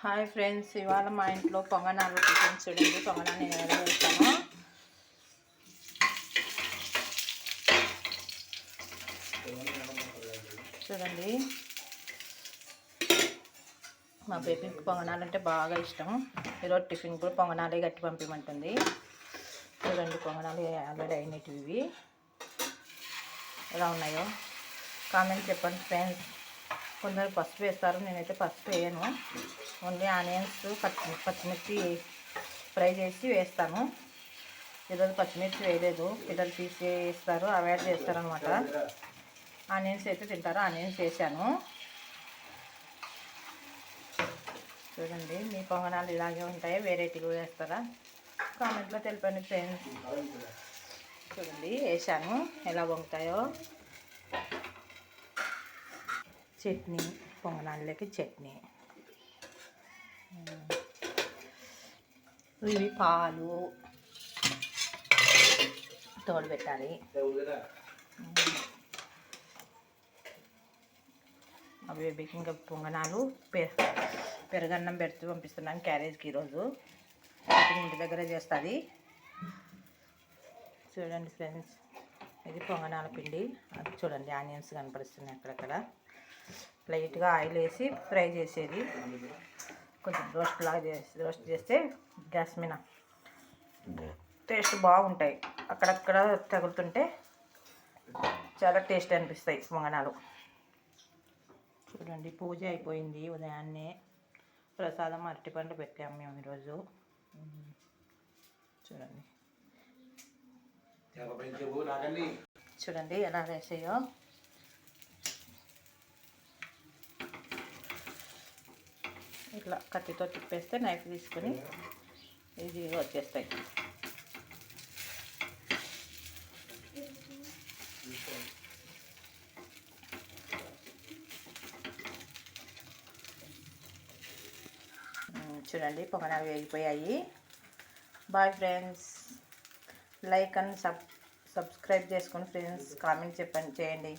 Hi friends, ఇవాళ మా ఇంట్లో పొంగనాలు టిఫిన్ చూడండి. పొంగనాలు నేను ఎలా చేస్తాను చూడండి. మా బేబీకి పొంగనాలు అంటే బాగా ఇష్టం. ఈరోజు టిఫిన్ కూడా పొంగనాలే గట్టి పంపించమంటుంది. చూడండి, పొంగనాలు ఆల్రెడీ అయినవి ఎలా ఉన్నాయో కామెంట్ చెప్పండి ఫ్రెండ్స్. కొందరు పసుపు వేస్తారు, నేనైతే పసుపు వేయను. ఓన్లీ ఆనియన్స్ పచ్చిమిర్చి ఫ్రై చేసి వేస్తాను. ఈరోజు పచ్చిమిర్చి వేయలేదు, పిల్లలు తీసి వేస్తారు, అవాయిడ్ చేస్తారు అనమాట. ఆనియన్స్ అయితే తింటారు, ఆనియన్స్ వేసాను. చూడండి, మీ పొంగనాలు ఇలాగే ఉంటాయా, వెరైటీగా వేస్తారా? కామెంట్లో తెలిపండి ఫ్రెండ్స్. చూడండి, వేసాను ఎలా వంగుతాయో. చట్నీ, పొంగనాలకి చట్నీ, ఇవి పాలు తోడు పెట్టాలి. మా బేబీకి ఇంకా పొంగనాలు పెరుగన్నం పెడుతూ పంపిస్తున్నాను క్యారేజ్కి. ఈరోజు ఇంటి దగ్గర చేస్తుంది. చూడండి ఫ్రెండ్స్, ఇది పొంగనాల పిండి. అది చూడండి, ఆనియన్స్ కనపడుతున్నాయి అక్కడక్కడ. లైట్గా ఆయిల్ వేసి ఫ్రై చేసేది, కొంచెం రోస్ట్ చేస్తే గ్యాస్ మీద టేస్ట్ బాగుంటాయి. అక్కడక్కడ తగులుతుంటే చాలా టేస్ట్ అనిపిస్తాయి పొంగనాలు. చూడండి, పూజ అయిపోయింది. ఉదయాన్నే ప్రసాదం అరటిపండు పెట్టాము మేము ఈరోజు. చూడండి ఎలా వేసాయో. ఇట్లా కత్తితో తిప్పేస్తే నైఫ్ తీసుకొని ఈజీగా వచ్చేస్తాయి. చూడండి, పొంగనాలు వేగిపోయాయి. Bye friends. Like and subscribe చేసుకోండి ఫ్రెండ్స్. కామెంట్ చేయండి.